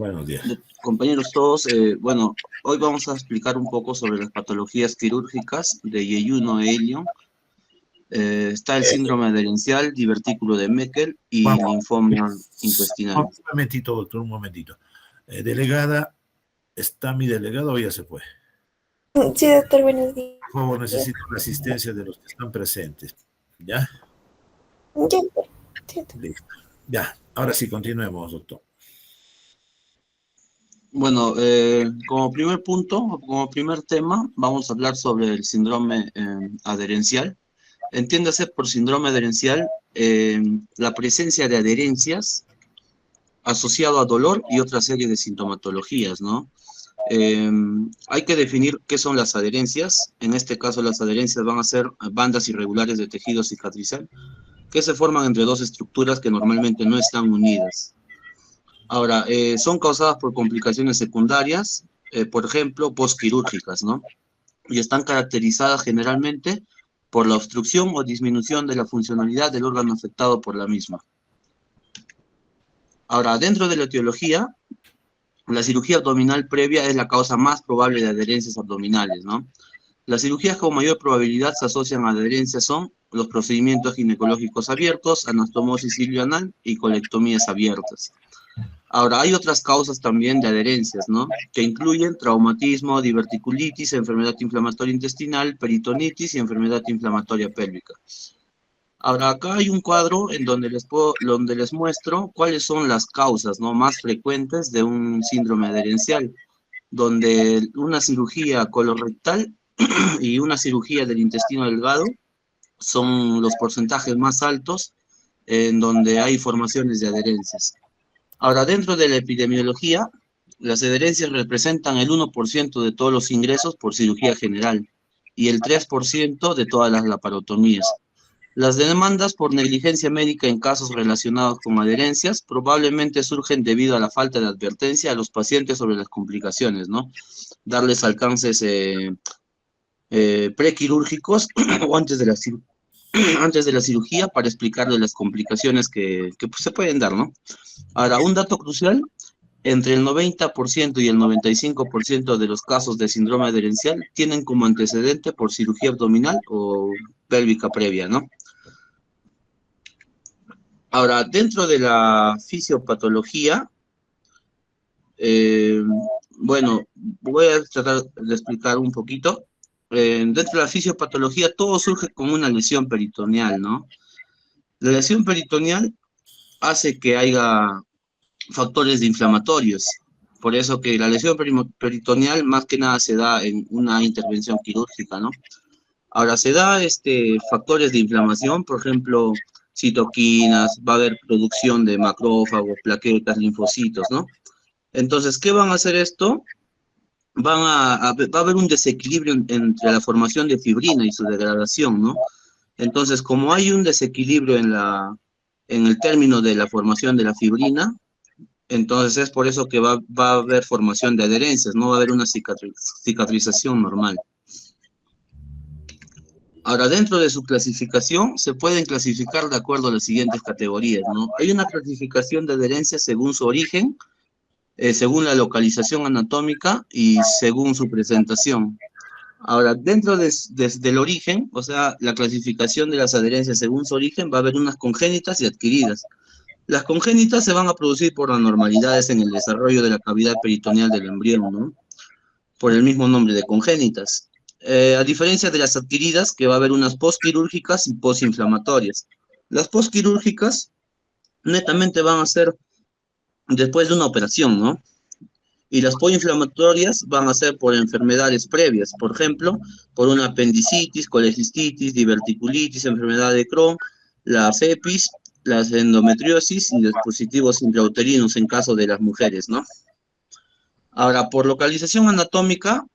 Buenos días. Compañeros todos, bueno, hoy vamos a explicar un poco sobre las patologías quirúrgicas de yeyuno e ilion. Está el síndrome adherencial, divertículo de Meckel y linfoma intestinal. Un momentito, doctor, un momentito. Delegada, ¿está mi delegado o ya se fue? Sí, doctor, buenos días. Por favor, necesito la asistencia de los que están presentes. ¿Ya? Ya. Listo. Ya, ahora sí, continuemos, doctor. Bueno, como primer punto, como primer tema, vamos a hablar sobre el síndrome adherencial. Entiéndase por síndrome adherencial la presencia de adherencias asociado a dolor y otra serie de sintomatologías, ¿no? Hay que definir qué son las adherencias. En este caso, las adherencias van a ser bandas irregulares de tejido cicatrizal que se forman entre dos estructuras que normalmente no están unidas. Ahora, son causadas por complicaciones secundarias, por ejemplo, postquirúrgicas, ¿no? Y están caracterizadas generalmente por la obstrucción o disminución de la funcionalidad del órgano afectado por la misma. Ahora, dentro de la etiología, la cirugía abdominal previa es la causa más probable de adherencias abdominales, ¿no? Las cirugías con mayor probabilidad se asocian a adherencias son los procedimientos ginecológicos abiertos, anastomosis ilioanal y colectomías abiertas. Ahora, hay otras causas también de adherencias, ¿no? Que incluyen traumatismo, diverticulitis, enfermedad inflamatoria intestinal, peritonitis y enfermedad inflamatoria pélvica. Ahora, acá hay un cuadro en donde les muestro cuáles son las causas, ¿no?, más frecuentes de un síndrome adherencial, donde una cirugía colorectal y una cirugía del intestino delgado son los porcentajes más altos en donde hay formaciones de adherencias. Ahora, dentro de la epidemiología, las adherencias representan el 1% de todos los ingresos por cirugía general y el 3% de todas las laparotomías. Las demandas por negligencia médica en casos relacionados con adherencias probablemente surgen debido a la falta de advertencia a los pacientes sobre las complicaciones, ¿no? Darles alcances prequirúrgicos o antes de la cirugía para explicarles las complicaciones que pues, se pueden dar, ¿no? Ahora, un dato crucial, entre el 90% y el 95% de los casos de síndrome adherencial tienen como antecedente por cirugía abdominal o pélvica previa, ¿no? Ahora, dentro de la fisiopatología, bueno, voy a tratar de explicar un poquito. Dentro de la fisiopatología, todo surge como una lesión peritoneal, ¿no? La lesión peritoneal hace que haya factores de inflamatorios. Por eso que la lesión peritoneal más que nada se da en una intervención quirúrgica, ¿no? Ahora, se da factores de inflamación, por ejemplo, citoquinas, va a haber producción de macrófagos, plaquetas, linfocitos, ¿no? Entonces, ¿qué van a hacer esto? Va a haber un desequilibrio entre la formación de fibrina y su degradación, ¿no? Entonces, como hay un desequilibrio en el término de la formación de la fibrina, entonces es por eso que va a haber formación de adherencias, no va a haber una cicatrización normal. Ahora, dentro de su clasificación, se pueden clasificar de acuerdo a las siguientes categorías, ¿no? Hay una clasificación de adherencias según su origen, según la localización anatómica y según su presentación. Ahora, dentro del origen, o sea, la clasificación de las adherencias según su origen, va a haber unas congénitas y adquiridas. Las congénitas se van a producir por anormalidades en el desarrollo de la cavidad peritoneal del embrión, ¿no? Por el mismo nombre de congénitas. A diferencia de las adquiridas, que va a haber unas postquirúrgicas y postinflamatorias. Las postquirúrgicas netamente van a ser después de una operación, ¿no? Y las postinflamatorias van a ser por enfermedades previas, por ejemplo, por una apendicitis, colecistitis, diverticulitis, enfermedad de Crohn, la sepsis, las endometriosis y dispositivos intrauterinos en caso de las mujeres, ¿no? Ahora, por localización anatómica,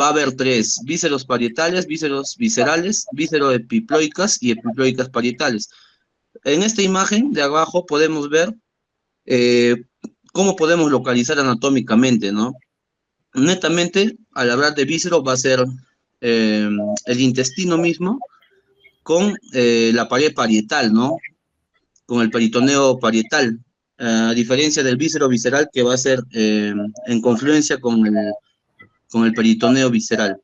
va a haber tres: vísceros parietales, vísceros viscerales, vísceroepiploicas y epiploicas parietales. En esta imagen de abajo podemos ver cómo podemos localizar anatómicamente, ¿no? Netamente, al hablar de víscero, va a ser el intestino mismo con la pared parietal, ¿no? Con el peritoneo parietal. a diferencia del víscero visceral que va a ser en confluencia con el peritoneo visceral.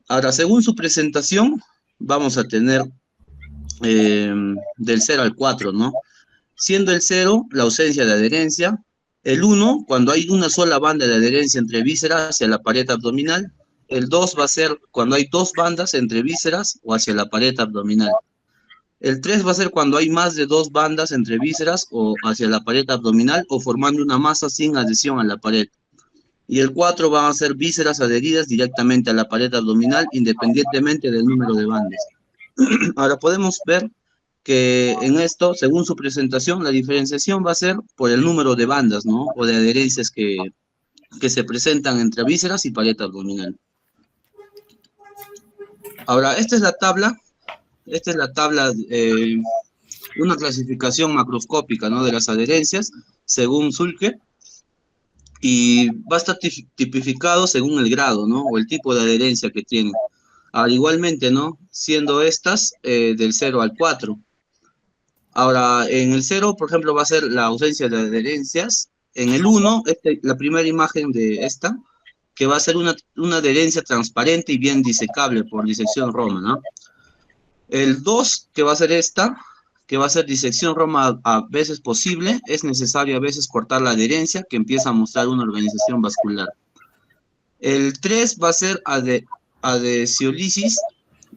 Ahora, según su presentación, vamos a tener del 0 al 4, ¿no? Siendo el 0 la ausencia de adherencia, el 1 cuando hay una sola banda de adherencia entre vísceras hacia la pared abdominal, el 2 va a ser cuando hay dos bandas entre vísceras o hacia la pared abdominal. El 3 va a ser cuando hay más de dos bandas entre vísceras o hacia la pared abdominal o formando una masa sin adhesión a la pared. Y el 4 van a ser vísceras adheridas directamente a la pared abdominal independientemente del número de bandas. Ahora podemos ver que en esto, según su presentación, la diferenciación va a ser por el número de bandas, ¿no? O de adherencias que se presentan entre vísceras y pared abdominal. Ahora, esta es la tabla, una clasificación macroscópica, ¿no? De las adherencias, según Sulke, y va a estar tipificado según el grado, ¿no? O el tipo de adherencia que tiene. Ahora, igualmente, ¿no? Siendo estas del 0 al 4. Ahora, en el 0, por ejemplo, va a ser la ausencia de adherencias. En el 1, la primera imagen de esta, que va a ser una adherencia transparente y bien disecable por disección Roma, ¿no? El 2, que va a ser esta, que va a ser disección Roma a veces posible, es necesario a veces cortar la adherencia, que empieza a mostrar una organización vascular. El 3 va a ser adhesiolisis,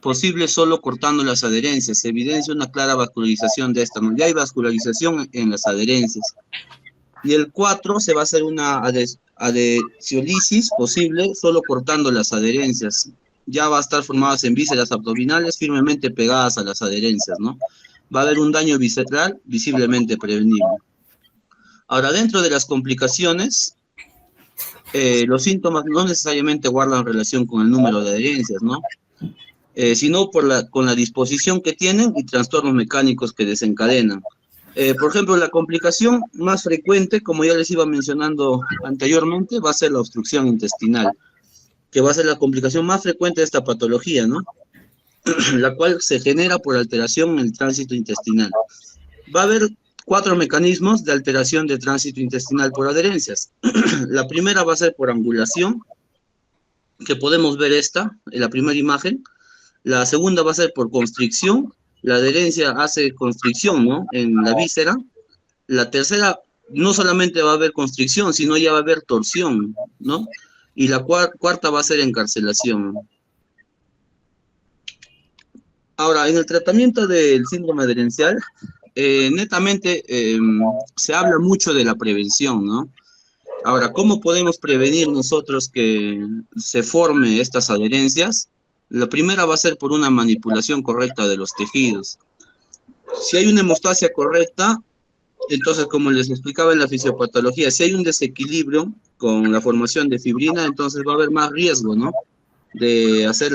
posible solo cortando las adherencias. Se evidencia una clara vascularización de esta, ¿no? Ya hay vascularización en las adherencias. Y el 4 se va a hacer una adhesiolisis posible solo cortando las adherencias. Ya va a estar formadas en vísceras abdominales firmemente pegadas a las adherencias, ¿no? Va a haber un daño visceral visiblemente prevenible. Ahora, dentro de las complicaciones, los síntomas no necesariamente guardan relación con el número de adherencias, ¿no? Sino con la disposición que tienen y trastornos mecánicos que desencadenan. Por ejemplo, la complicación más frecuente, como ya les iba mencionando anteriormente, va a ser la obstrucción intestinal, que va a ser la complicación más frecuente de esta patología, ¿no? La cual se genera por alteración en el tránsito intestinal. Va a haber 4 mecanismos de alteración de tránsito intestinal por adherencias. La primera va a ser por angulación, que podemos ver esta, en la primera imagen. La segunda va a ser por constricción, la adherencia hace constricción, ¿no? En la víscera. La tercera, no solamente va a haber constricción, sino ya va a haber torsión, ¿no? Y la cuarta va a ser encarcelación. Ahora, en el tratamiento del síndrome adherencial, netamente se habla mucho de la prevención, ¿no? Ahora, ¿cómo podemos prevenir nosotros que se forme estas adherencias? La primera va a ser por una manipulación correcta de los tejidos. Si hay una hemostasia correcta, entonces, como les explicaba en la fisiopatología, si hay un desequilibrio con la formación de fibrina, entonces va a haber más riesgo, ¿no? De hacer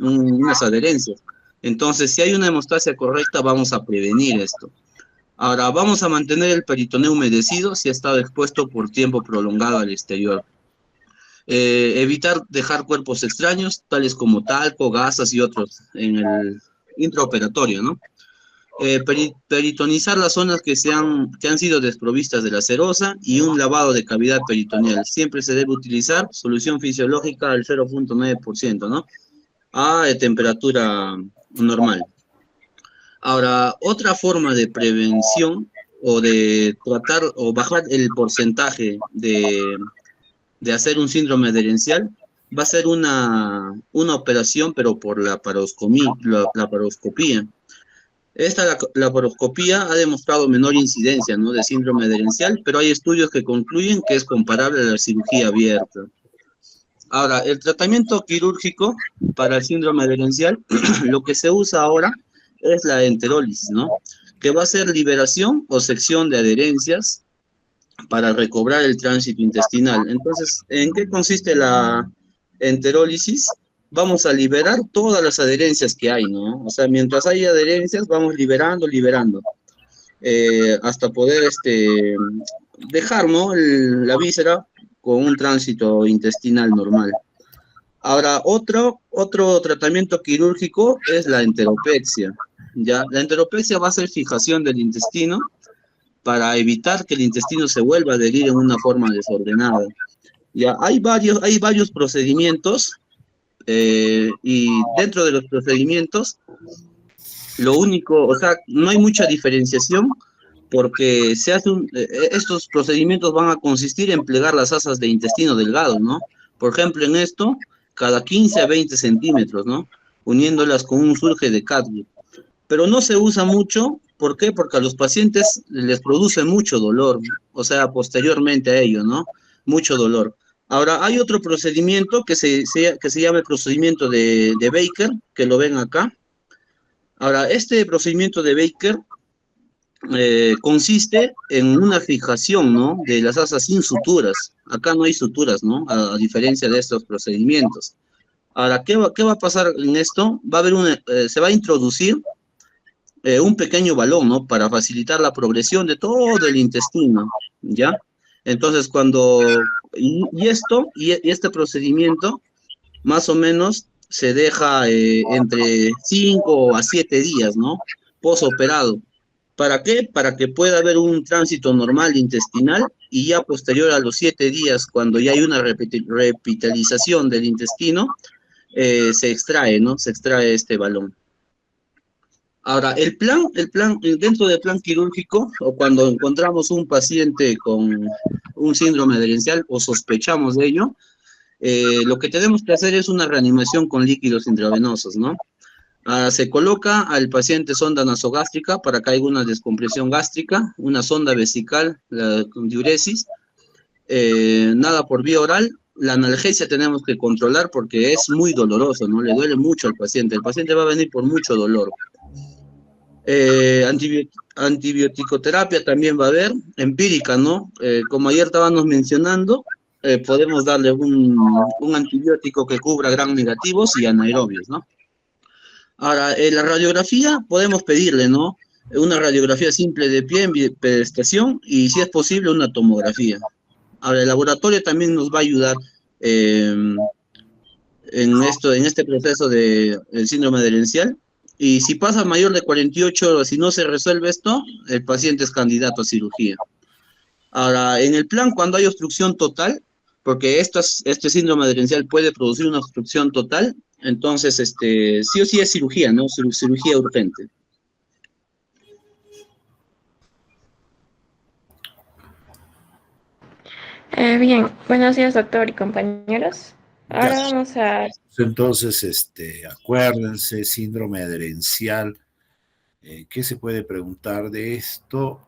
unas adherencias. Entonces, si hay una hemostasia correcta, vamos a prevenir esto. Ahora, vamos a mantener el peritoneo humedecido si ha estado expuesto por tiempo prolongado al exterior. Evitar dejar cuerpos extraños, tales como talco, gasas y otros, en el intraoperatorio, ¿no? Peritonizar las zonas que han sido desprovistas de la serosa y un lavado de cavidad peritoneal. Siempre se debe utilizar solución fisiológica al 0.9%, ¿no? A temperatura normal. Ahora, otra forma de prevención o de tratar o bajar el porcentaje de hacer un síndrome adherencial va a ser una operación, pero por la laparoscopía. Esta laparoscopía ha demostrado menor incidencia, ¿no? De síndrome adherencial, pero hay estudios que concluyen que es comparable a la cirugía abierta. Ahora, el tratamiento quirúrgico para el síndrome adherencial, lo que se usa ahora es la enterólisis, ¿no? Que va a ser liberación o sección de adherencias para recobrar el tránsito intestinal. Entonces, ¿en qué consiste la enterólisis? Vamos a liberar todas las adherencias que hay, ¿no? O sea, mientras hay adherencias, vamos liberando, hasta poder dejar, ¿no? La víscera con un tránsito intestinal normal. Ahora, otro tratamiento quirúrgico es la enteropexia, ¿ya? La enteropexia va a ser fijación del intestino para evitar que el intestino se vuelva a adherir en una forma desordenada. Ya, hay varios procedimientos y dentro de los procedimientos, lo único, o sea, no hay mucha diferenciación porque estos procedimientos van a consistir en plegar las asas de intestino delgado, ¿no? Por ejemplo, en esto, cada 15 a 20 centímetros, ¿no? Uniéndolas con un surge de cadmio. Pero no se usa mucho, ¿por qué? Porque a los pacientes les produce mucho dolor, o sea, posteriormente a ello, ¿no? Mucho dolor. Ahora, hay otro procedimiento que se llama el procedimiento de Baker, que lo ven acá. Ahora, este procedimiento de Baker consiste en una fijación, ¿no? De las asas sin suturas. Acá no hay suturas, ¿no? A diferencia de estos procedimientos. Ahora, qué va a pasar en esto? Va a haber se va a introducir un pequeño balón, ¿no? Para facilitar la progresión de todo el intestino, ¿ya? Entonces, y este procedimiento, más o menos, se deja entre 5 a 7 días, ¿no? Posoperado. ¿Para qué? Para que pueda haber un tránsito normal intestinal y ya posterior a los 7 días, cuando ya hay una revitalización del intestino, se extrae, ¿no? Se extrae este balón. Ahora, dentro del plan quirúrgico, o cuando encontramos un paciente con un síndrome adherencial o sospechamos de ello, lo que tenemos que hacer es una reanimación con líquidos intravenosos, ¿no? Se coloca al paciente sonda nasogástrica para que haya una descompresión gástrica, una sonda vesical, con diuresis, nada por vía oral. La analgesia tenemos que controlar porque es muy doloroso, ¿no? Le duele mucho al paciente. El paciente va a venir por mucho dolor. Antibioticoterapia también va a haber, empírica, ¿no? Como ayer estábamos mencionando, podemos darle un antibiótico que cubra gram negativos y anaerobios, ¿no? Ahora, la radiografía podemos pedirle, ¿no? Una radiografía simple de pie en pedestación y, si es posible, una tomografía. Ahora, el laboratorio también nos va a ayudar en este proceso de síndrome adherencial. Y si pasa mayor de 48 horas y no se resuelve esto, el paciente es candidato a cirugía. Ahora, en el plan, cuando hay obstrucción total, porque este síndrome adherencial puede producir una obstrucción total, entonces sí o sí es cirugía, ¿no? Cirugía urgente. Bien, buenos días, doctor y compañeros. Ahora Ya. vamos a... Entonces, acuérdense, síndrome adherencial. ¿Qué se puede preguntar de esto?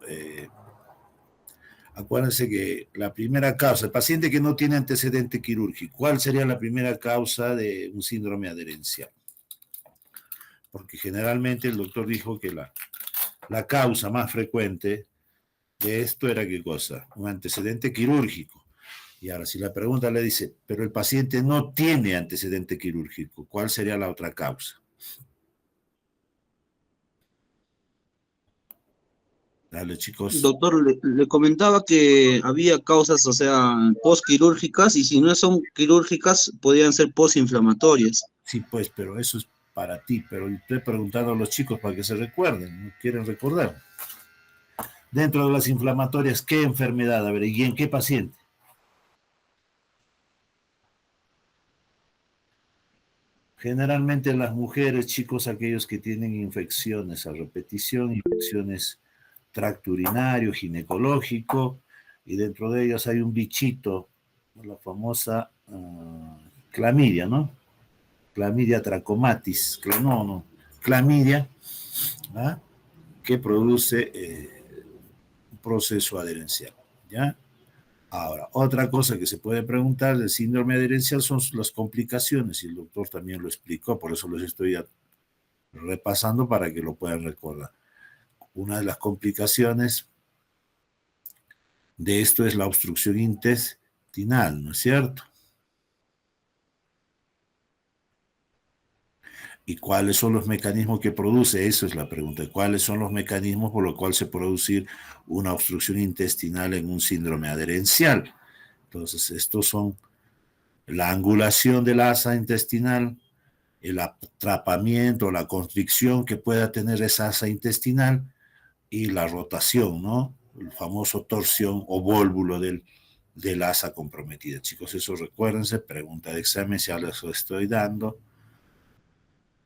Acuérdense que la primera causa, el paciente que no tiene antecedente quirúrgico, ¿cuál sería la primera causa de un síndrome adherencial? Porque generalmente el doctor dijo que la causa más frecuente de esto era ¿qué cosa? Un antecedente quirúrgico. Y ahora, si la pregunta le dice, pero el paciente no tiene antecedente quirúrgico, ¿cuál sería la otra causa? Dale, chicos. Doctor, le comentaba que había causas, o sea, postquirúrgicas, y si no son quirúrgicas, podrían ser postinflamatorias. Sí, pues, pero eso es para ti, pero estoy preguntando a los chicos para que se recuerden, no quieren recordar. Dentro de las inflamatorias, ¿qué enfermedad? A ver, ¿y en qué paciente? Generalmente en las mujeres, chicos, aquellos que tienen infecciones a repetición, infecciones tracto urinario, ginecológico, y dentro de ellas hay un bichito, la famosa clamidia, ¿no? Clamidia trachomatis, clamidia, ¿ah? Que produce un proceso adherencial, ¿ya? Ahora, otra cosa que se puede preguntar del síndrome adherencial son las complicaciones, y el doctor también lo explicó, por eso los estoy repasando para que lo puedan recordar. Una de las complicaciones de esto es la obstrucción intestinal, ¿no es cierto? ¿Y cuáles son los mecanismos que produce? Eso es la pregunta. ¿Cuáles son los mecanismos por los cuales se puede producir una obstrucción intestinal en un síndrome adherencial? Entonces, estos son la angulación del asa intestinal, el atrapamiento, la constricción que pueda tener esa asa intestinal y la rotación, ¿no? el famoso torsión o vólvulo del asa comprometida. Chicos, eso recuérdense, pregunta de examen, ya les estoy dando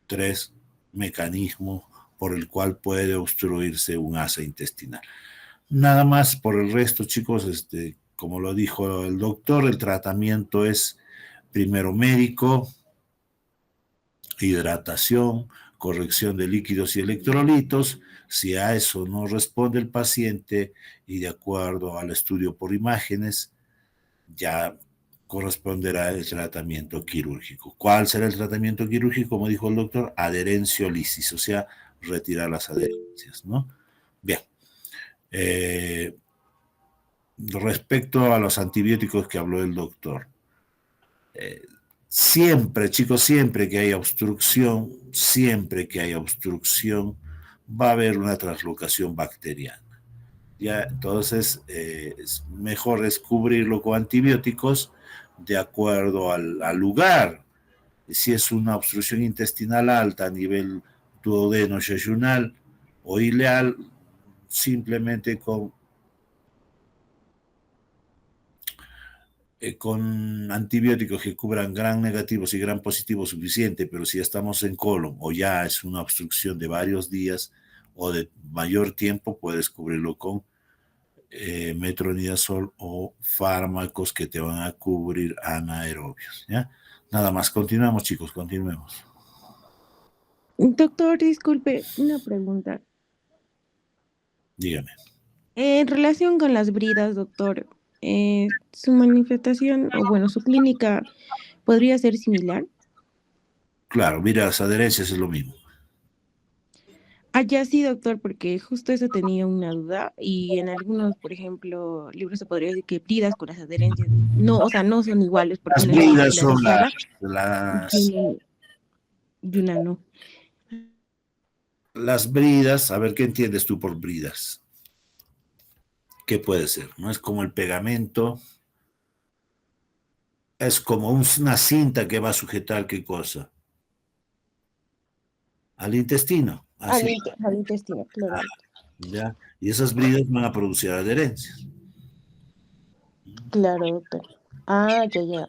3 mecanismos por el cual puede obstruirse un asa intestinal. Nada más por el resto, chicos, como lo dijo el doctor, el tratamiento es primero médico, hidratación, corrección de líquidos y electrolitos. Si a eso no responde el paciente y de acuerdo al estudio por imágenes, ya corresponderá el tratamiento quirúrgico. ¿Cuál será el tratamiento quirúrgico? Como dijo el doctor, adherenciolisis, o sea, retirar las adherencias, ¿no? Bien. Respecto a los antibióticos que habló el doctor, siempre, chicos, siempre que haya obstrucción, va a haber una translocación bacteriana. Ya, entonces, mejor es cubrirlo con antibióticos de acuerdo al lugar. Si es una obstrucción intestinal alta a nivel duodeno-yeyunal o ileal, simplemente con antibióticos que cubran gran negativos y gran positivo suficiente, pero si ya estamos en colon o ya es una obstrucción de varios días o de mayor tiempo, puedes cubrirlo con metronidazol o fármacos que te van a cubrir anaerobios, ¿ya? Nada más, continuamos, chicos, continuemos. Doctor, disculpe, una pregunta. Dígame. En relación con las bridas, doctor, su manifestación, o bueno, su clínica podría ser similar. Claro, mira, las adherencias es lo mismo. Allá sí, doctor, porque justo eso tenía una duda y en algunos, por ejemplo, libros se podría decir que bridas con las adherencias, no, o sea, no son iguales porque Las una es bridas son vascularizada las, y una no. las bridas. A ver, ¿qué entiendes tú por bridas? ¿Qué puede ser? No es como el pegamento, es como una cinta que va a sujetar qué cosa. Al intestino, así. Al intestino, claro. ¿Ya? Y esas bridas van a producir adherencias. Claro, doctor. Ah, ya.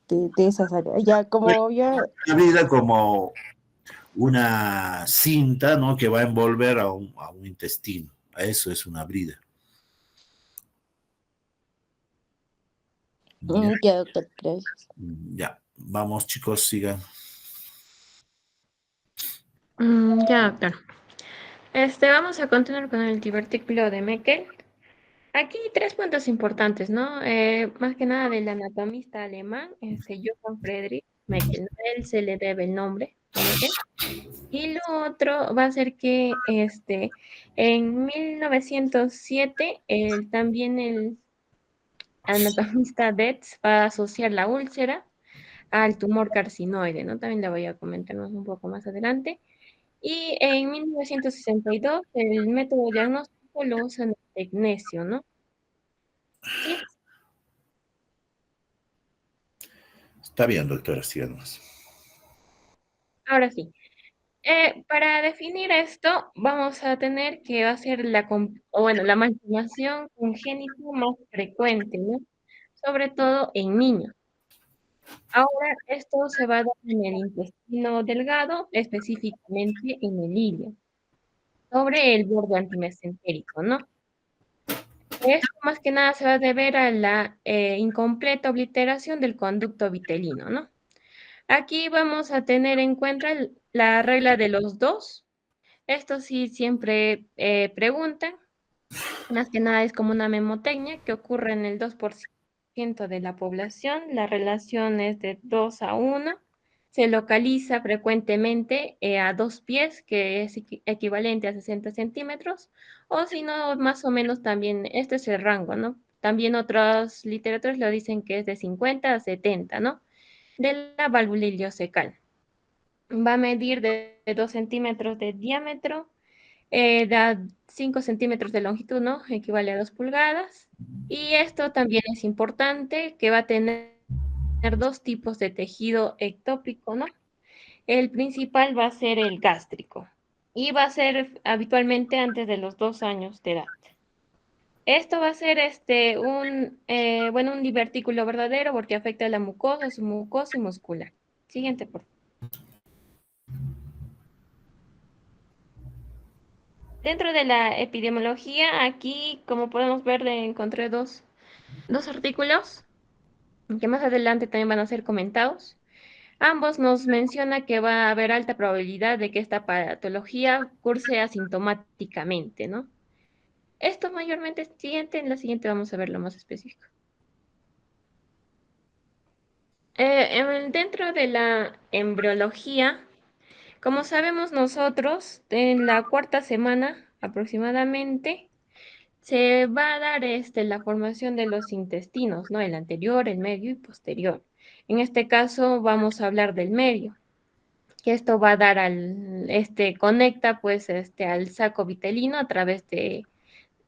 De esas áreas. Ya, como ya. Una brida como una cinta, ¿no? Que va a envolver a un intestino. Eso es una brida. Ya, Ya, doctor, gracias. ya. Vamos, chicos, sigan. Ya, doctor. Vamos a continuar con el divertículo de Meckel. Aquí 3 puntos importantes, ¿no? Más que nada del anatomista alemán, Johann Friedrich Meckel, ¿no? A él se le debe el nombre a Meckel. Y lo otro va a ser que en 1907 también el anatomista Betz va a asociar la úlcera al tumor carcinoide, ¿no? También la voy a comentarnos un poco más adelante. Y en 1962 el método diagnóstico lo usan el tecnesio, ¿no? Sí, Está bien, doctora, sigamos. ahora sí. Para definir esto, vamos a tener que va a ser la malformación congénita más frecuente, ¿no? Sobre todo en niños. Ahora, esto se va a dar en el intestino delgado, específicamente en el ilio, sobre el borde antimesentérico, ¿no? Esto más que nada se va a deber a la incompleta obliteración del conducto vitelino, ¿no? Aquí vamos a tener en cuenta la regla de los dos. Esto sí siempre preguntan. Más que nada es como una memotecnia que ocurre en el 2% de la población. La relación es de 2 a 1. Se localiza frecuentemente a 2 pies, que es equivalente a 60 centímetros, o si no, más o menos también, este es el rango, ¿no? También otras literaturas lo dicen que es de 50 a 70, ¿no? De la válvula iliocecal. Va a medir de 2 centímetros de diámetro, da 5 centímetros de longitud, ¿no? Equivale a 2 pulgadas. Y esto también es importante, que va a tener 2 tipos de tejido ectópico, ¿no? El principal va a ser el gástrico y va a ser habitualmente antes de los 2 años de edad. Esto va a ser un divertículo verdadero porque afecta a la mucosa, su mucosa y muscular. Siguiente, por favor. Dentro de la epidemiología, aquí, como podemos ver, encontré dos artículos que más adelante también van a ser comentados. Ambos nos menciona que va a haber alta probabilidad de que esta patología curse asintomáticamente, ¿no? Esto mayormente es siguiente, en la siguiente vamos a ver lo más específico. Dentro de la embriología, como sabemos nosotros, en la cuarta semana aproximadamente, se va a dar la formación de los intestinos, ¿no? El anterior, el medio y posterior. En este caso vamos a hablar del medio, que esto va a dar conecta pues al saco vitelino a través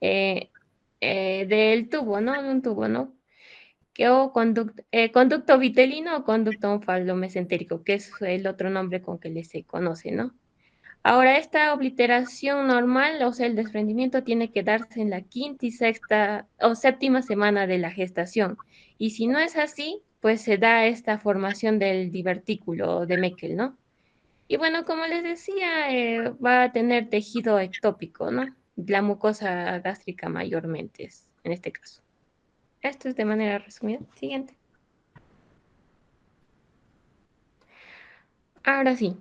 eh, del tubo, ¿no? De un tubo, ¿no? Conducto vitelino o conducto onfalomesentérico, que es el otro nombre con que se conoce, ¿no? Ahora, esta obliteración normal, o sea, el desprendimiento tiene que darse en la quinta y sexta o séptima semana de la gestación. Y si no es así, pues se da esta formación del divertículo de Meckel, ¿no? Y bueno, como les decía, va a tener tejido ectópico, ¿no? La mucosa gástrica mayormente es en este caso. Esto es de manera resumida. Siguiente. Ahora sí,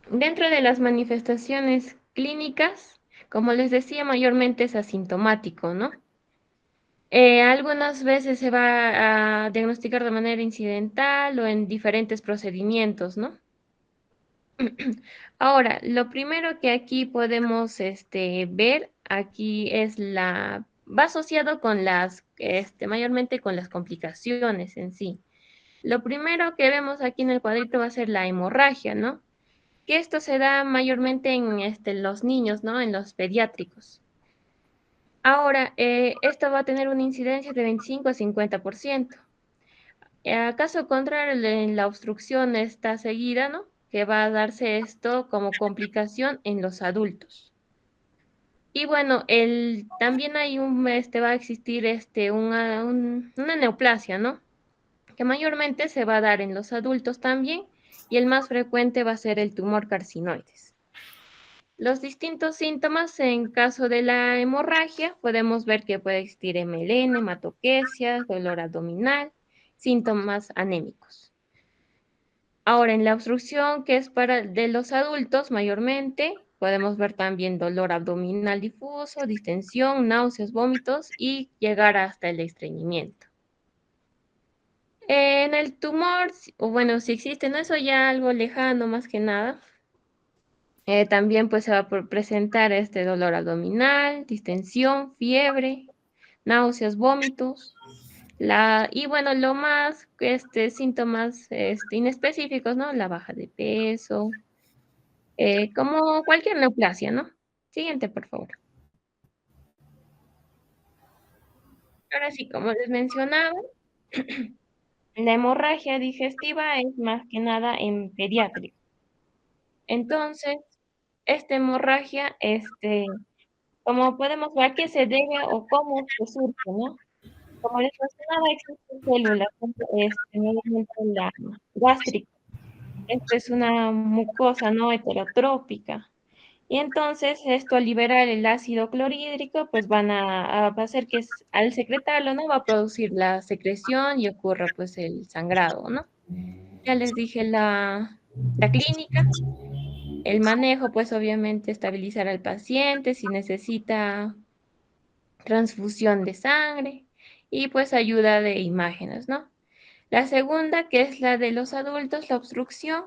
dentro de las manifestaciones clínicas, como les decía, mayormente es asintomático, ¿no? Algunas veces se va a diagnosticar de manera incidental o en diferentes procedimientos, ¿no? Ahora, lo primero que aquí podemos ver, aquí es va asociado con mayormente con las complicaciones en sí. Lo primero que vemos aquí en el cuadrito va a ser la hemorragia, ¿no? Que esto se da mayormente en los niños, ¿no? En los pediátricos. Ahora, esto va a tener una incidencia de 25 a 50%. Caso contrario, en la obstrucción está seguida, ¿no? Que va a darse esto como complicación en los adultos. Y bueno, también hay va a existir una neoplasia, ¿no? Que mayormente se va a dar en los adultos también, y el más frecuente va a ser el tumor carcinoides. Los distintos síntomas en caso de la hemorragia, podemos ver que puede existir melena, hematoquesia, dolor abdominal, síntomas anémicos. Ahora, en la obstrucción, que es de los adultos mayormente, podemos ver también dolor abdominal difuso, distensión, náuseas, vómitos y llegar hasta el estreñimiento. En el tumor, o bueno, si existe, ¿no? Eso ya algo lejano más que nada. También pues se va a presentar este dolor abdominal, distensión, fiebre, náuseas, vómitos. Y bueno, lo más síntomas inespecíficos, ¿no? La baja de peso, como cualquier neoplasia, ¿no? Siguiente, por favor. Ahora sí, como les mencionaba, la hemorragia digestiva es más que nada en pediátrico. Entonces, esta hemorragia, como podemos ver, ¿a qué se debe o cómo se surge, no? Como les mencionaba, existen células, normalmente la gástrica. Esta es una mucosa no heterotrópica. Y entonces esto al liberar el ácido clorhídrico, pues va a hacer que al secretarlo, ¿no? Va a producir la secreción y ocurre pues el sangrado, ¿no? Ya les dije la clínica, el manejo, pues obviamente estabilizar al paciente si necesita transfusión de sangre y pues ayuda de imágenes, ¿no? La segunda, que es la de los adultos, la obstrucción.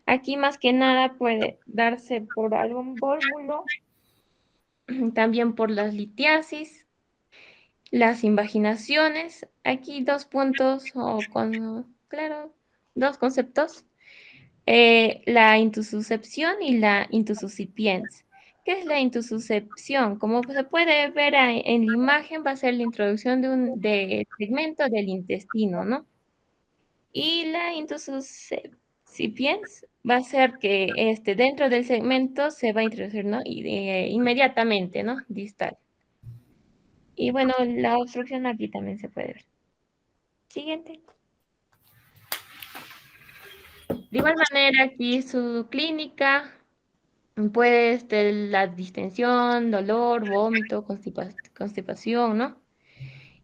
Aquí más que nada puede darse por algún vólvulo, también por las litiasis, las invaginaciones. Aquí dos puntos, claro, dos conceptos. La intususcepción y la intususcipiens. ¿Qué es la intususcepción? Como se puede ver en la imagen, va a ser la introducción de segmento del intestino, ¿no? Y la intususcipiens va a ser que dentro del segmento se va a introducir, ¿no? Inmediatamente, ¿no? Distal. Y bueno, la obstrucción aquí también se puede ver. Siguiente. De igual manera, aquí su clínica puede ser la distensión, dolor, vómito, constipación, ¿no?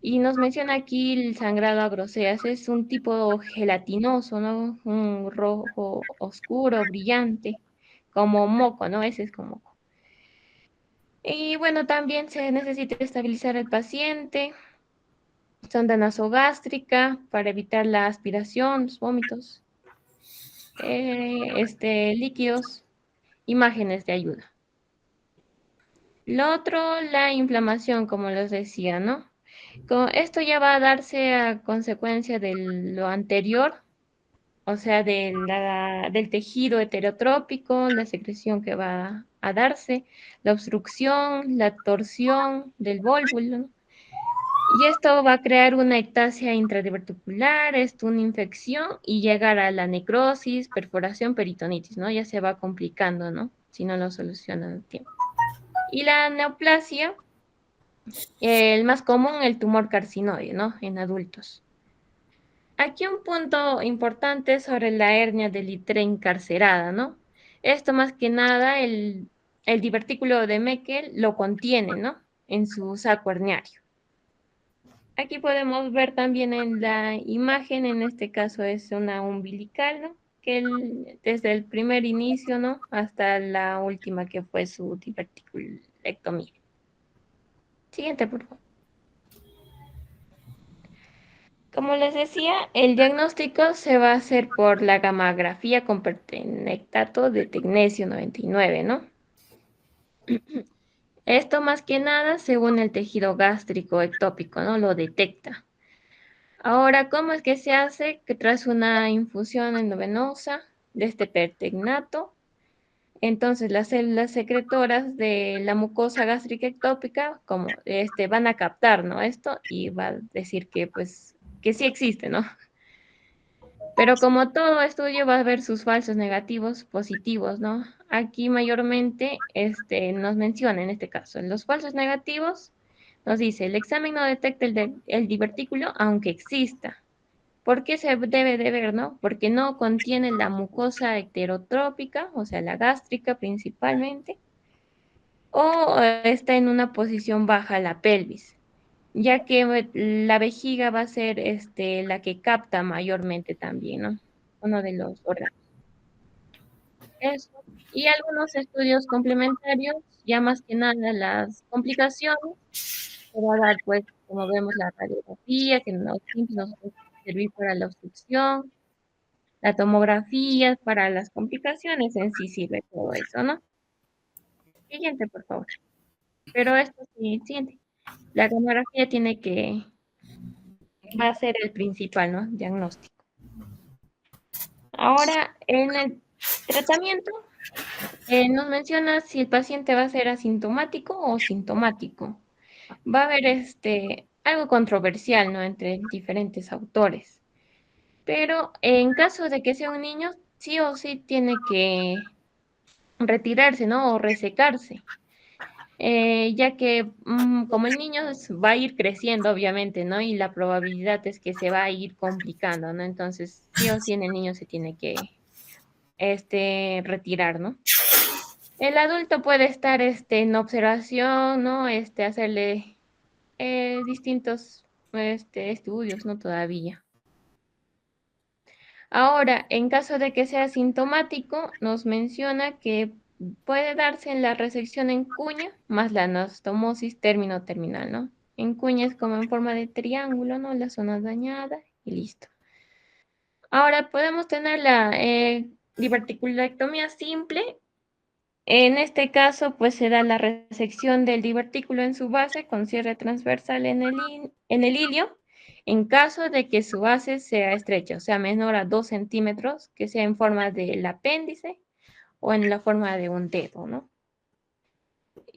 Y nos menciona aquí el sangrado a groseas, es un tipo gelatinoso, ¿no? Un rojo oscuro, brillante, como moco, ¿no? Ese es como moco. Y bueno, también se necesita estabilizar al paciente, sonda nasogástrica para evitar la aspiración, los vómitos, líquidos, imágenes de ayuda. Lo otro, la inflamación, como les decía, ¿no? Esto ya va a darse a consecuencia de lo anterior, o sea, del tejido heterotrópico, la secreción que va a darse, la obstrucción, la torsión del vólvulo, ¿no? Y esto va a crear una ectasia intradiverticular, esto una infección y llegar a la necrosis, perforación, peritonitis, ¿no? Ya se va complicando, ¿no? Si no lo solucionan a tiempo. Y la neoplasia, el más común, el tumor carcinoide, ¿no? En adultos. Aquí un punto importante sobre la hernia de Littre encarcerada, ¿no? Esto más que nada, el divertículo de Meckel lo contiene, ¿no? En su saco herniario. Aquí podemos ver también en la imagen, en este caso es una umbilical, ¿no? Que desde el primer inicio, ¿no? Hasta la última que fue su diverticulectomía. Siguiente, por favor. Como les decía, el diagnóstico se va a hacer por la gammagrafía con pertenectato de tecnecio 99, ¿no? Esto más que nada según el tejido gástrico ectópico, ¿no? Lo detecta. Ahora, ¿cómo es que se hace? Que tras una infusión endovenosa de este pertecnato, entonces las células secretoras de la mucosa gástrica ectópica como van a captar, ¿no? Esto y va a decir que pues que sí existe, ¿no? Pero como todo estudio va a haber sus falsos negativos, positivos, ¿no? Aquí mayormente nos menciona en este caso, los falsos negativos nos dice, el examen no detecta el divertículo aunque exista. ¿Por qué se debe de ver, no? Porque no contiene la mucosa heterotrópica, o sea, la gástrica principalmente, o está en una posición baja la pelvis, ya que la vejiga va a ser la que capta mayormente también, ¿no? Uno de los órganos. Eso. Y algunos estudios complementarios, ya más que nada las complicaciones, se va a dar, pues, como vemos, la radiografía, que no siempre nos puede servir para la obstrucción, la tomografía para las complicaciones, en sí sirve todo eso, ¿no? Siguiente, por favor. Pero esto sí, siguiente. La tomografía va a ser el principal, ¿no? Diagnóstico. Ahora, en el tratamiento, nos menciona si el paciente va a ser asintomático o sintomático. Va a haber algo controversial, ¿no? Entre diferentes autores. Pero en caso de que sea un niño, sí o sí tiene que retirarse, ¿no? O resecarse. Ya que como el niño va a ir creciendo, obviamente, ¿no? Y la probabilidad es que se va a ir complicando, ¿no? Entonces, sí o sí en el niño se tiene que retirar, ¿no? El adulto puede estar en observación, ¿no? Hacerle distintos estudios, ¿no? Todavía. Ahora, en caso de que sea sintomático, nos menciona que puede darse en la resección en cuña más la anastomosis término-terminal, ¿no? En cuña es como en forma de triángulo, ¿no? La zona dañada y listo. Ahora podemos tener la diverticulectomía simple. En este caso, pues se da la resección del divertículo en su base con cierre transversal en el ilio, en caso de que su base sea estrecha, o sea, menor a 2 centímetros, que sea en forma del apéndice o en la forma de un dedo, ¿no?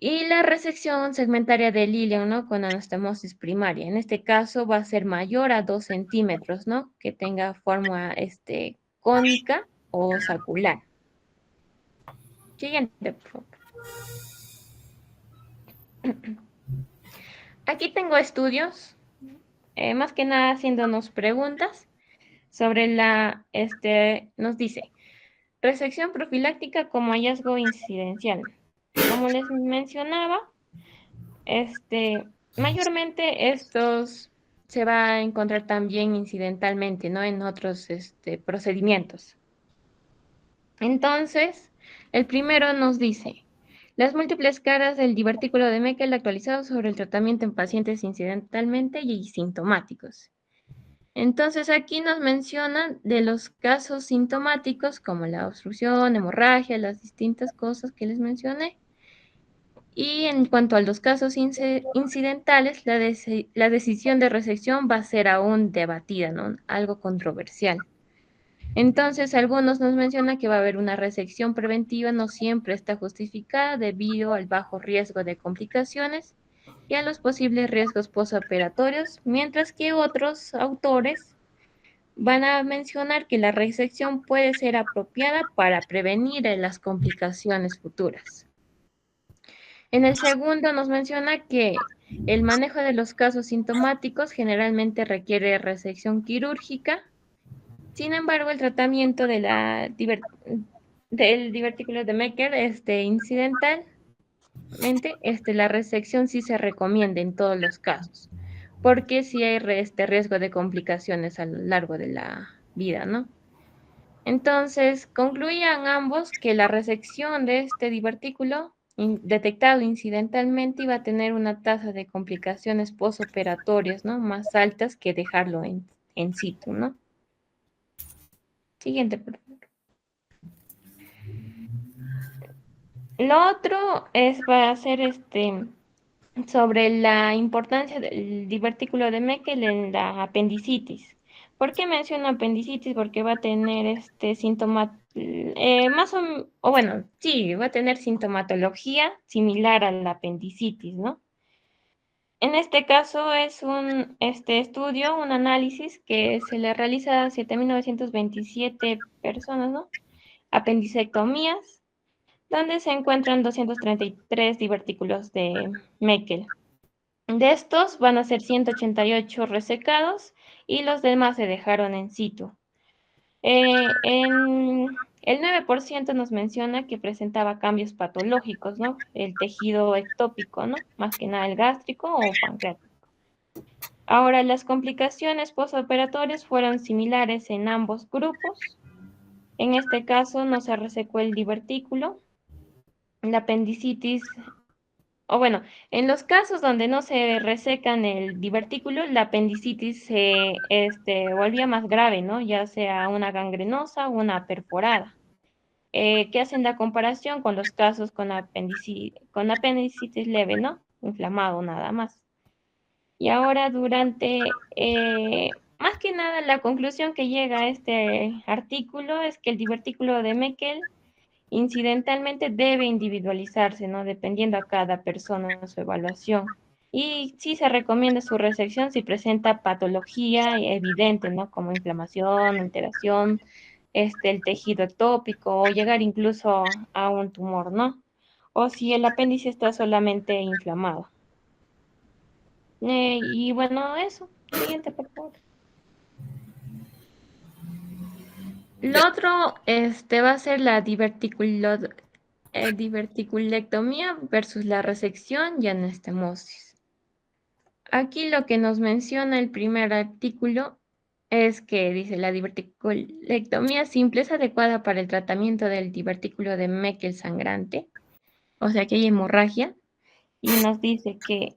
Y la resección segmentaria del ilio, ¿no? Con anastomosis primaria. En este caso va a ser mayor a 2 centímetros, ¿no? Que tenga forma cónica o sacular. Siguiente, por favor. Aquí tengo estudios, más que nada haciéndonos preguntas sobre nos dice, resección profiláctica como hallazgo incidencial. Como les mencionaba, mayormente estos se va a encontrar también incidentalmente, ¿no? En otros procedimientos. Entonces, el primero nos dice, las múltiples caras del divertículo de Meckel actualizado sobre el tratamiento en pacientes incidentalmente y sintomáticos. Entonces, aquí nos mencionan de los casos sintomáticos como la obstrucción, hemorragia, las distintas cosas que les mencioné. Y en cuanto a los casos incidentales, la decisión de resección va a ser aún debatida, ¿no? Algo controversial. Entonces, algunos nos mencionan que va a haber una resección preventiva, no siempre está justificada debido al bajo riesgo de complicaciones y a los posibles riesgos postoperatorios, mientras que otros autores van a mencionar que la resección puede ser apropiada para prevenir las complicaciones futuras. En el segundo nos menciona que el manejo de los casos sintomáticos generalmente requiere resección quirúrgica. Sin embargo, el tratamiento del divertículo de Meckel incidentalmente, la resección sí se recomienda en todos los casos, porque sí hay riesgo de complicaciones a lo largo de la vida, ¿no? Entonces, concluían ambos que la resección de este divertículo detectado incidentalmente iba a tener una tasa de complicaciones postoperatorias, ¿no? Más altas que dejarlo en situ, ¿no? Siguiente, por favor. Lo otro va a ser sobre la importancia del divertículo de Meckel en la apendicitis. ¿Por qué menciono apendicitis? Porque va a tener síntoma, sí, va a tener sintomatología similar a la apendicitis, ¿no? En este caso es un estudio, un análisis que se le realiza a 7.927 personas, ¿no? Apendicectomías, donde se encuentran 233 divertículos de Meckel. De estos van a ser 188 resecados y los demás se dejaron en situ. El 9% nos menciona que presentaba cambios patológicos, ¿no? El tejido ectópico, ¿no? Más que nada el gástrico o pancreático. Ahora, las complicaciones postoperatorias fueron similares en ambos grupos. En este caso no se resecó el divertículo. La apendicitis, en los casos donde no se resecan el divertículo, la apendicitis se volvía más grave, ¿no? Ya sea una gangrenosa o una perforada. Que hacen la comparación con los casos con apendicitis leve, ¿no? Inflamado nada más. Y ahora más que nada, la conclusión que llega a este artículo es que el divertículo de Meckel incidentalmente debe individualizarse, ¿no? Dependiendo a cada persona su evaluación. Y sí se recomienda su resección si presenta patología evidente, ¿no? Como inflamación, alteración, el tejido ectópico o llegar incluso a un tumor, ¿no? O si el apéndice está solamente inflamado. Y bueno, eso. Siguiente, por favor. Lo otro va a ser la diverticulectomía versus la resección y anastomosis. Aquí lo que nos menciona el primer artículo es que dice la diverticulectomía simple es adecuada para el tratamiento del divertículo de Meckel sangrante, o sea que hay hemorragia, y nos dice que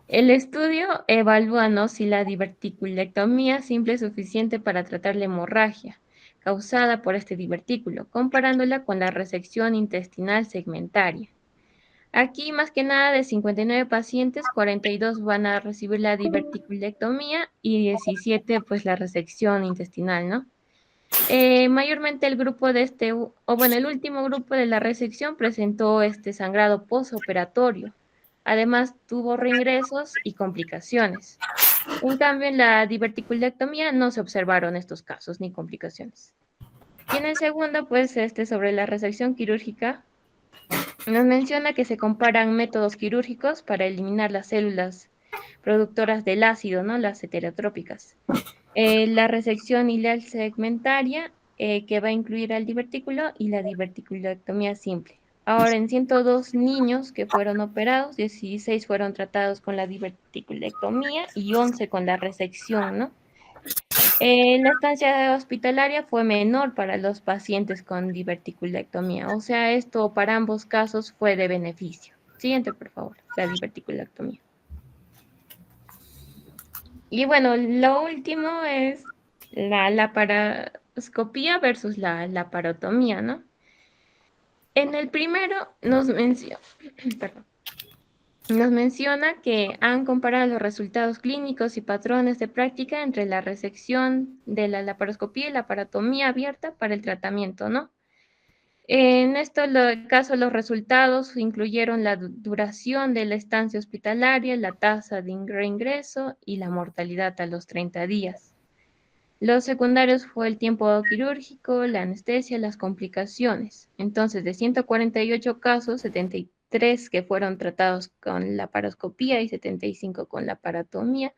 el estudio evalúa, ¿no?, si la diverticulectomía simple es suficiente para tratar la hemorragia causada por este divertículo, comparándola con la resección intestinal segmentaria. Aquí, más que nada, de 59 pacientes, 42 van a recibir la diverticulectomía y 17, pues, la resección intestinal, ¿no? Mayormente el grupo de el último grupo de la resección presentó sangrado postoperatorio. Además, tuvo reingresos y complicaciones. En cambio, en la diverticulectomía no se observaron estos casos ni complicaciones. Y en el segundo, pues, sobre la resección quirúrgica, nos menciona que se comparan métodos quirúrgicos para eliminar las células productoras del ácido, ¿no? Las heterotrópicas. La resección ileal segmentaria, que va a incluir al divertículo, y la diverticulectomía simple. Ahora, en 102 niños que fueron operados, 16 fueron tratados con la diverticulectomía y 11 con la resección, ¿no? La estancia hospitalaria fue menor para los pacientes con diverticulectomía, o sea, esto para ambos casos fue de beneficio. Siguiente, por favor, la diverticulectomía. Y bueno, lo último es la laparoscopía versus la laparotomía, ¿no? En el primero perdón, nos menciona que han comparado los resultados clínicos y patrones de práctica entre la resección de la laparoscopía y la laparotomía abierta para el tratamiento, ¿no? En este caso, los resultados incluyeron la duración de la estancia hospitalaria, la tasa de reingreso y la mortalidad a los 30 días. Los secundarios fue el tiempo quirúrgico, la anestesia, las complicaciones. Entonces, de 148 casos, 73 que fueron tratados con la laparoscopía y 75 con la laparotomía,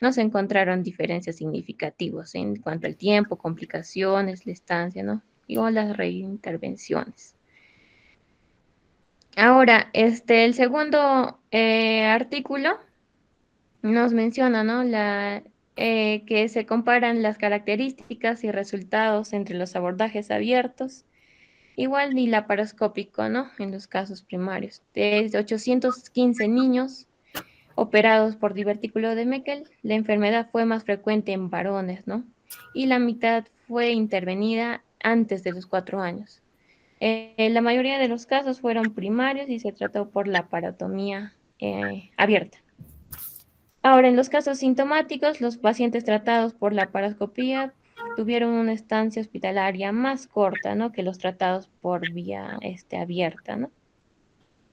no se encontraron diferencias significativas en cuanto al tiempo, complicaciones, la estancia, ¿no? Y o las reintervenciones. Ahora, el segundo artículo nos menciona, ¿no? Que se comparan las características y resultados entre los abordajes abiertos, igual ni laparoscópico, ¿no? En los casos primarios. De 815 niños operados por divertículo de Meckel, la enfermedad fue más frecuente en varones, ¿no? Y la mitad fue intervenida antes de los 4 años. La mayoría de los casos fueron primarios y se trató por la laparotomía abierta. Ahora, en los casos sintomáticos, los pacientes tratados por la laparoscopía tuvieron una estancia hospitalaria más corta, ¿no? Que los tratados por vía abierta, ¿no?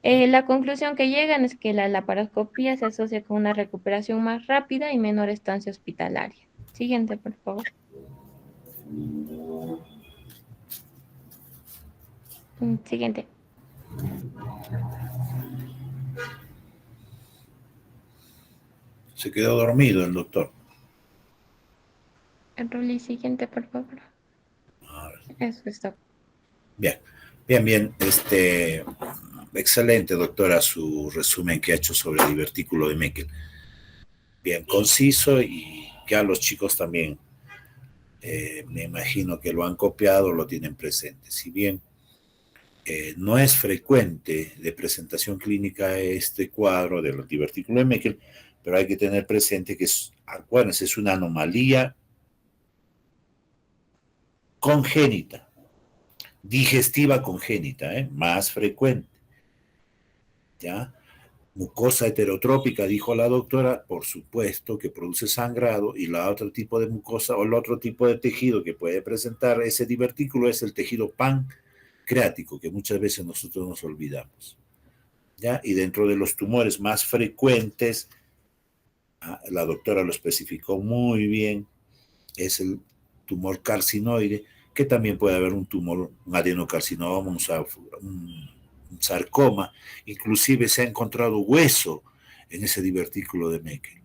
La conclusión que llegan es que la laparoscopía se asocia con una recuperación más rápida y menor estancia hospitalaria. Siguiente, por favor. Siguiente. Se quedó dormido el doctor. Roli, siguiente, por favor. Eso está. Bien, bien, bien. Excelente, doctora, su resumen que ha hecho sobre el divertículo de Meckel. Bien conciso y ya los chicos también me imagino que lo han copiado, lo tienen presente. Si bien no es frecuente de presentación clínica este cuadro del divertículo de Meckel, pero hay que tener presente que acuérdense, es una anomalía congénita, digestiva congénita, más frecuente. ¿Ya? Mucosa heterotrópica, dijo la doctora, por supuesto que produce sangrado, y la otro tipo de mucosa o el otro tipo de tejido que puede presentar ese divertículo es el tejido pancreático, que muchas veces nosotros nos olvidamos. ¿Ya? Y dentro de los tumores más frecuentes, la doctora lo especificó muy bien, es el tumor carcinoide, que también puede haber un tumor, un adenocarcinoma, un sarcoma, inclusive se ha encontrado hueso en ese divertículo de Meckel.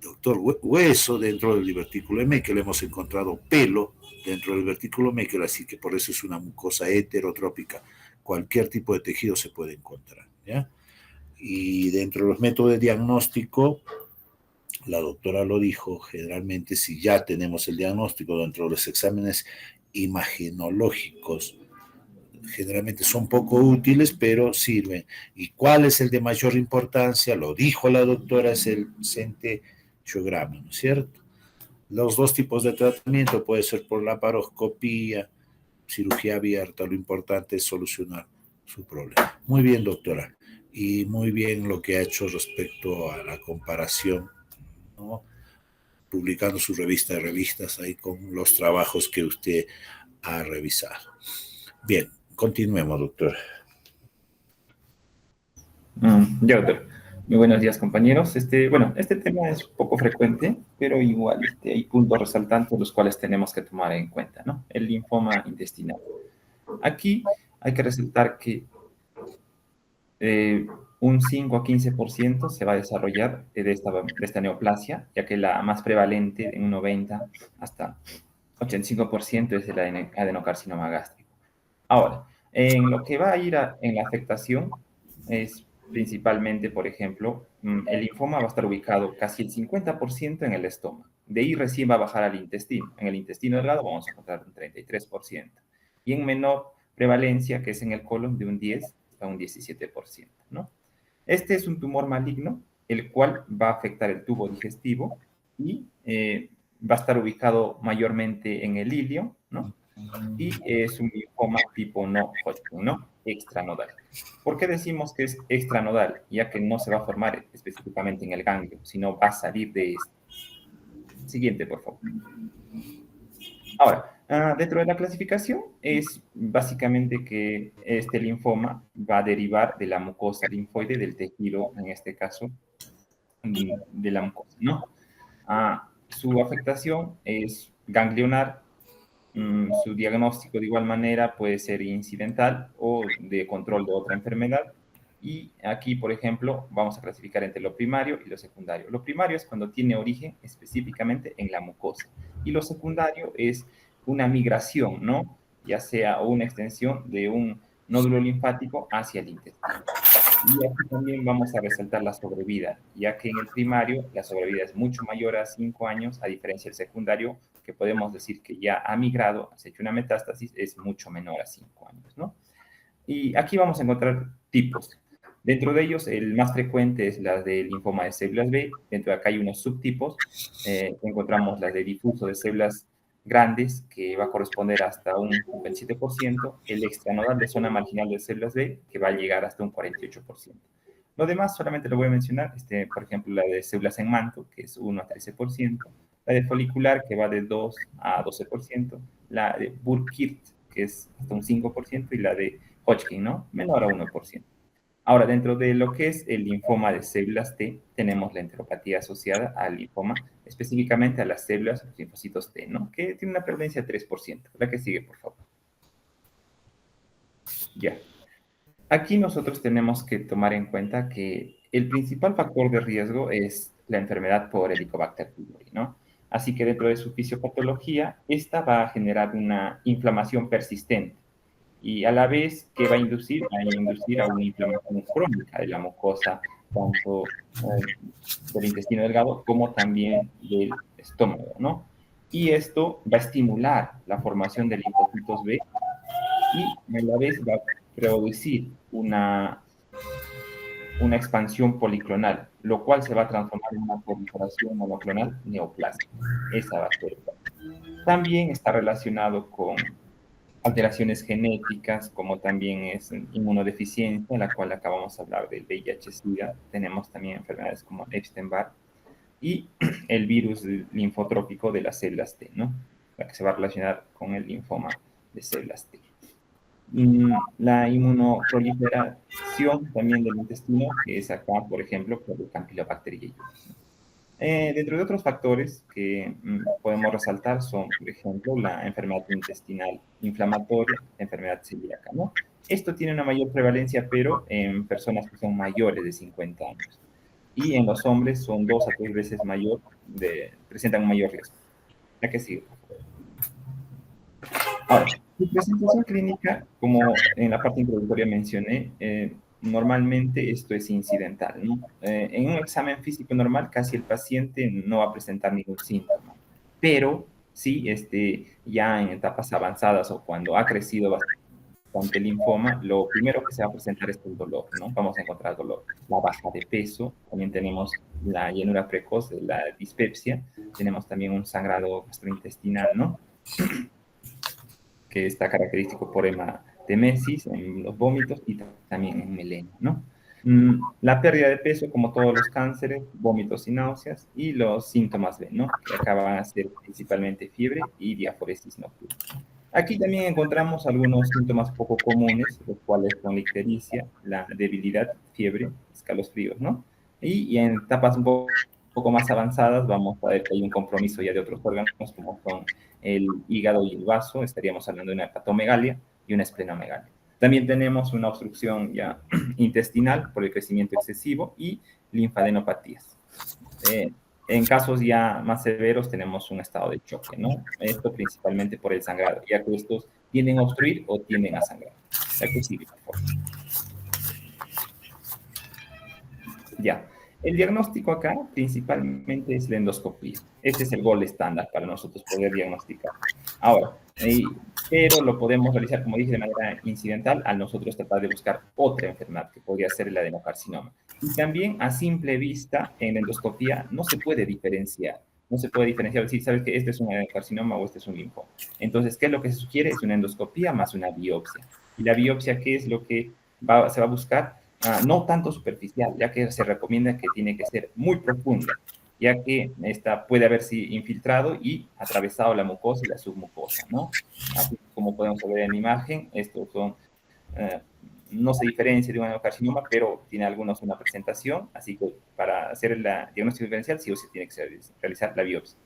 Doctor, hueso dentro del divertículo de Meckel, hemos encontrado pelo dentro del divertículo de Meckel, así que por eso es una mucosa heterotrópica. Cualquier tipo de tejido se puede encontrar, ¿ya? Y dentro de los métodos de diagnóstico, la doctora lo dijo, generalmente si ya tenemos el diagnóstico dentro de los exámenes imagenológicos, generalmente son poco útiles, pero sirven. ¿Y cuál es el de mayor importancia? Lo dijo la doctora, es el centellograma, ¿no es cierto? Los dos tipos de tratamiento puede ser por laparoscopía, cirugía abierta, lo importante es solucionar su problema. Muy bien, doctora, y muy bien lo que ha hecho respecto a la comparación, ¿no? Publicando su revista de revistas ahí con los trabajos que usted ha revisado. Bien, continuemos, doctor. Ya, doctor. Muy buenos días, compañeros. Este tema es poco frecuente, pero igual hay puntos resaltantes los cuales tenemos que tomar en cuenta, ¿no? El linfoma intestinal. Aquí hay que resaltar que un 5 a 15% se va a desarrollar de esta neoplasia, ya que la más prevalente, en un 90 hasta 85%, es el adenocarcinoma gástrico. Ahora, en lo que va a ir en la afectación es principalmente, por ejemplo, el linfoma va a estar ubicado casi el 50% en el estómago. De ahí recién va a bajar al intestino. En el intestino delgado vamos a encontrar un 33%. Y en menor prevalencia, que es en el colon, de un 10 a un 17%, ¿no? Este es un tumor maligno, el cual va a afectar el tubo digestivo y va a estar ubicado mayormente en el ilio, ¿no? Y es un linfoma tipo no Hodgkin, ¿no? Extranodal. ¿Por qué decimos que es extranodal? Ya que no se va a formar específicamente en el ganglio, sino va a salir de este. Siguiente, por favor. Ahora, dentro de la clasificación es básicamente que este linfoma va a derivar de la mucosa linfoide del tejido, en este caso, de la mucosa, ¿no? Su afectación es ganglionar. Su diagnóstico de igual manera puede ser incidental o de control de otra enfermedad. Y aquí, por ejemplo, vamos a clasificar entre lo primario y lo secundario. Lo primario es cuando tiene origen específicamente en la mucosa. Y lo secundario es una migración, ¿no? Ya sea una extensión de un nódulo linfático hacia el intestino. Y aquí también vamos a resaltar la sobrevida, ya que en el primario la sobrevida es mucho mayor a 5 años, a diferencia del secundario, que podemos decir que ya ha migrado, ha hecho una metástasis, es mucho menor a 5 años, ¿no? Y aquí vamos a encontrar tipos. Dentro de ellos, el más frecuente es la de linfoma de células B. Dentro de acá hay unos subtipos. Encontramos la de difuso de células grandes, que va a corresponder hasta un 27%. El extranodal de zona marginal de células B, que va a llegar hasta un 48%. Lo demás solamente lo voy a mencionar. Por ejemplo, la de células en manto, que es 1 a 13%. La de folicular, que va de 2 a 12%. La de Burkitt, que es hasta un 5%. Y la de Hodgkin, ¿no? Menor a 1%. Ahora, dentro de lo que es el linfoma de células T, tenemos la enteropatía asociada al linfoma, específicamente a las células, los linfocitos T, ¿no? Que tiene una prevalencia de 3%. La que sigue, por favor. Ya. Aquí nosotros tenemos que tomar en cuenta que el principal factor de riesgo es la enfermedad por Helicobacter pylori, ¿no? Así que dentro de su fisiopatología, esta va a generar una inflamación persistente y a la vez que va a inducir a una inflamación crónica de la mucosa, tanto del intestino delgado como también del estómago, ¿no? Y esto va a estimular la formación de linfocitos B y a la vez va a producir una expansión policlonal, lo cual se va a transformar en una proliferación monoclonal neoplásica. Esa va a ser. También está relacionado con alteraciones genéticas, como también es inmunodeficiencia, en la cual acabamos de hablar del VIH-Sida. Tenemos también enfermedades como Epstein-Barr y el virus linfotrópico de las células T, ¿no? La que se va a relacionar con el linfoma de células T. La inmunoproliferación también del intestino, que es acá, por ejemplo, por el Campylobacter jejuni. Dentro de otros factores que podemos resaltar son, por ejemplo, la enfermedad intestinal inflamatoria, la enfermedad celíaca, ¿no? Esto tiene una mayor prevalencia, pero en personas que son mayores de 50 años. Y en los hombres son 2 a 3 veces mayor, presentan un mayor riesgo. La que sigue, por favor. Ahora, su presentación clínica, como en la parte introductoria mencioné, normalmente esto es incidental, ¿no? En un examen físico normal, casi el paciente no va a presentar ningún síntoma, pero sí, ya en etapas avanzadas o cuando ha crecido bastante el linfoma, lo primero que se va a presentar es el dolor, ¿no? Vamos a encontrar dolor, la baja de peso, también tenemos la llenura precoz, la dispepsia, tenemos también un sangrado gastrointestinal, ¿no? Que está característico por hematemesis en los vómitos y también en melena, ¿no? La pérdida de peso, como todos los cánceres, vómitos y náuseas, y los síntomas B, ¿no? Que acá van a ser principalmente fiebre y diaforesis nocturna. Aquí también encontramos algunos síntomas poco comunes, los cuales son la ictericia, la debilidad, fiebre, escalofríos, ¿no? Y en etapas un poco más avanzadas vamos a ver que hay un compromiso ya de otros órganos, como son el hígado y el vaso. Estaríamos hablando de una hepatomegalia y una esplenomegalia. También tenemos una obstrucción ya intestinal por el crecimiento excesivo y linfadenopatías. En casos ya más severos tenemos un estado de choque, ¿no? Esto principalmente por el sangrado, ya que estos tienden a obstruir o tienden a sangrar. La que sigue, por favor. Ya. El diagnóstico acá principalmente es la endoscopía. Este es el gol estándar para nosotros poder diagnosticar. Ahora, pero lo podemos realizar, como dije, de manera incidental al nosotros tratar de buscar otra enfermedad que podría ser el adenocarcinoma. Y también a simple vista en la endoscopía no se puede diferenciar. No se puede diferenciar, decir, sabes que este es un adenocarcinoma o este es un linfoma. Entonces, ¿qué es lo que se sugiere? Es una endoscopía más una biopsia. Y la biopsia, ¿qué es lo que se va a buscar? No tanto superficial, ya que se recomienda que tiene que ser muy profunda, ya que esta puede haberse infiltrado y atravesado la mucosa y la submucosa, ¿no? Así como podemos ver en la imagen, estos son, no se diferencia de un adenocarcinoma, pero tiene algunos una presentación, así que para hacer el diagnóstico diferencial sí o sí tiene que realizar la biopsia.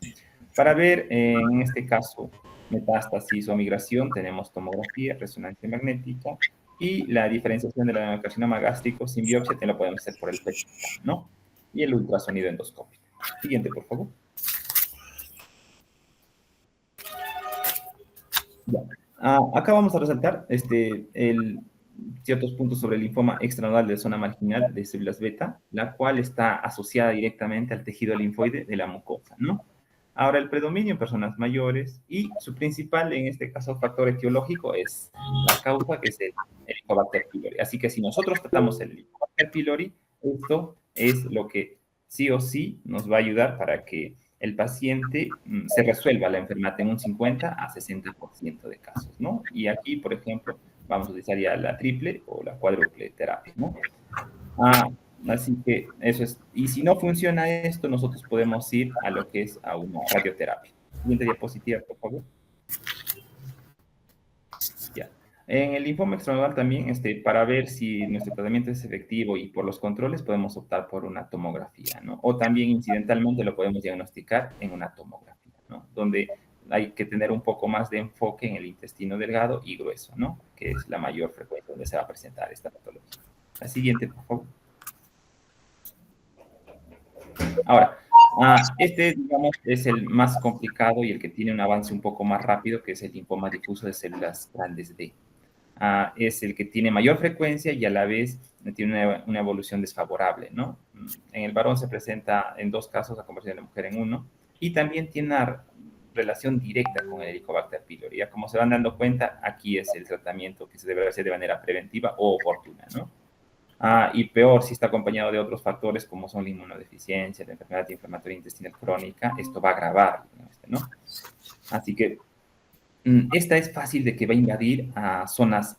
Para ver, en este caso, metástasis o migración, tenemos tomografía, resonancia magnética, y la diferenciación del adenocarcinoma gástrico sin biopsia te lo podemos hacer por el PET, ¿no? Y el ultrasonido endoscópico. Siguiente, por favor. Ya. Acá vamos a resaltar ciertos puntos sobre el linfoma extranodal de zona marginal de células beta, la cual está asociada directamente al tejido linfoide de la mucosa, ¿no? Ahora, el predominio en personas mayores y su principal, en este caso, factor etiológico es la causa, que es el Helicobacter pylori. Así que si nosotros tratamos el Helicobacter pylori, esto es lo que sí o sí nos va a ayudar para que el paciente se resuelva la enfermedad en un 50 a 60% de casos, ¿no? Y aquí, por ejemplo, vamos a utilizar ya la triple o la cuádruple terapia, ¿no? Así que eso es. Y si no funciona esto, nosotros podemos ir a lo que es a una radioterapia. Siguiente diapositiva, por favor. Ya. En el linfoma extranodal también, para ver si nuestro tratamiento es efectivo y por los controles, podemos optar por una tomografía, ¿no? O también incidentalmente lo podemos diagnosticar en una tomografía, ¿no? Donde hay que tener un poco más de enfoque en el intestino delgado y grueso, ¿no? Que es la mayor frecuencia donde se va a presentar esta patología. La siguiente, por favor. Ahora, digamos, es el más complicado y el que tiene un avance un poco más rápido, que es el linfoma difuso de células grandes D. Es el que tiene mayor frecuencia y a la vez tiene una evolución desfavorable, ¿no? En el varón se presenta en 2 casos a conversión de la mujer en 1, y también tiene una relación directa con el Helicobacter pylori. Ya como se van dando cuenta, aquí es el tratamiento que se debe hacer de manera preventiva o oportuna, ¿no? Y peor si está acompañado de otros factores como son la inmunodeficiencia, la enfermedad inflamatoria intestinal crónica, esto va a agravar, ¿no? Así que esta es fácil de que va a invadir a zonas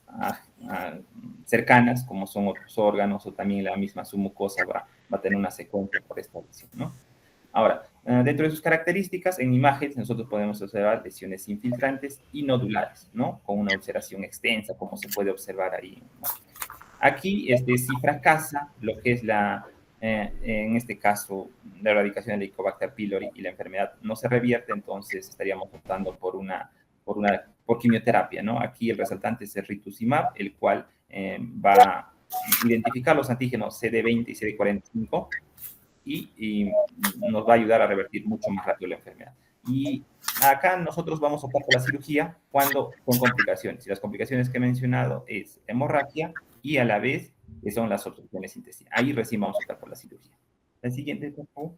cercanas, como son otros órganos, o también la misma submucosa va a tener una secuencia por esta lesión, ¿no? Ahora, dentro de sus características, en imágenes nosotros podemos observar lesiones infiltrantes y nodulares, ¿no? Con una ulceración extensa, como se puede observar ahí, ¿no? Aquí, si fracasa lo que es en este caso, la erradicación del Helicobacter pylori y la enfermedad no se revierte, entonces estaríamos optando por quimioterapia, ¿no? Aquí el resaltante es el rituximab, el cual va a identificar los antígenos CD20 y CD45 y nos va a ayudar a revertir mucho más rápido la enfermedad. Y acá nosotros vamos a optar por la cirugía cuando con complicaciones. Y las complicaciones que he mencionado es hemorragia y a la vez son las obstrucciones intestinales. Ahí recién vamos a optar por la cirugía. La siguiente, por favor.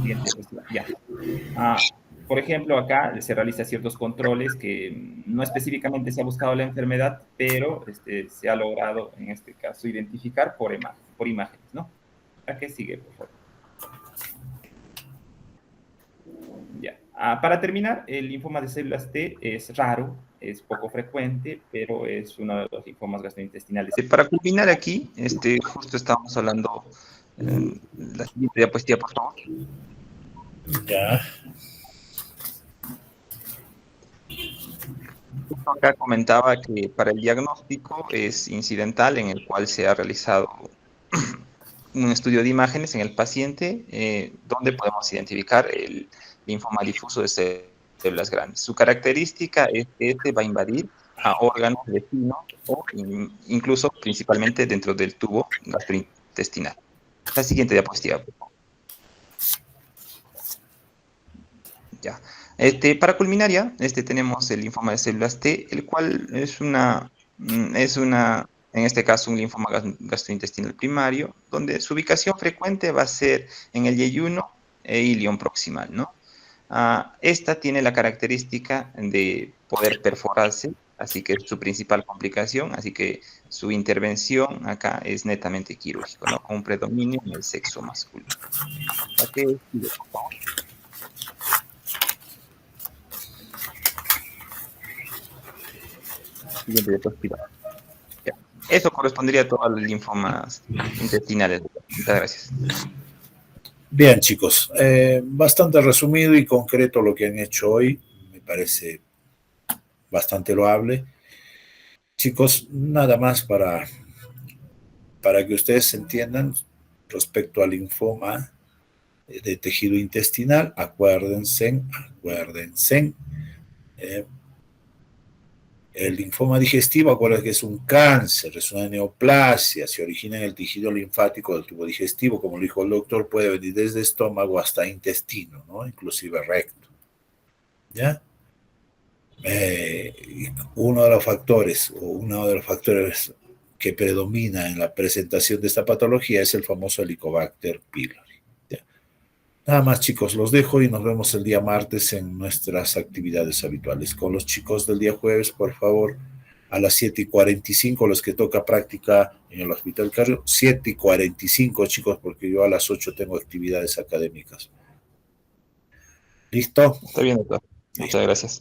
Siguiente, ya. Por ejemplo, acá se realizan ciertos controles que no específicamente se ha buscado la enfermedad, pero se ha logrado, en este caso, identificar por imágenes, ¿no? ¿A qué sigue, por favor? Ya. Para terminar, el linfoma de células T es raro, es poco frecuente, pero es uno de los linfomas gastrointestinales. Para culminar aquí, justo estábamos hablando, la siguiente diapositiva, por favor. Ya. Acá comentaba que para el diagnóstico es incidental, en el cual se ha realizado un estudio de imágenes en el paciente, donde podemos identificar el linfoma difuso de células grandes. Su característica es que este va a invadir a órganos vecinos o incluso principalmente dentro del tubo gastrointestinal. La siguiente diapositiva, por favor. Ya. Para culminar ya, tenemos el linfoma de células T, el cual es en este caso un linfoma gastrointestinal primario, donde su ubicación frecuente va a ser en el yeyuno e ilion proximal, ¿no? Esta tiene la característica de poder perforarse, así que es su principal complicación, así que su intervención acá es netamente quirúrgico, ¿no? Con un predominio en el sexo masculino. Siguiente diapositiva. Ya. Eso correspondería a todos los linfomas intestinales. Muchas gracias. Bien, chicos, bastante resumido y concreto lo que han hecho hoy, me parece bastante loable. Chicos, nada más para que ustedes entiendan respecto al linfoma de tejido intestinal, acuérdense, el linfoma digestivo, acuérdense que es un cáncer, es una neoplasia, se origina en el tejido linfático del tubo digestivo, como lo dijo el doctor, puede venir desde estómago hasta intestino, ¿no? Inclusive recto, ¿ya? Uno de los factores que predomina en la presentación de esta patología es el famoso Helicobacter pylori. ¿Ya? Nada más, chicos, los dejo y nos vemos el día martes en nuestras actividades habituales. Con los chicos del día jueves, por favor, a las 7:45, los que toca práctica en el Hospital Cardio, 7:45, chicos, porque yo a las 8 tengo actividades académicas. ¿Listo? Está bien, doctor. Muchas gracias.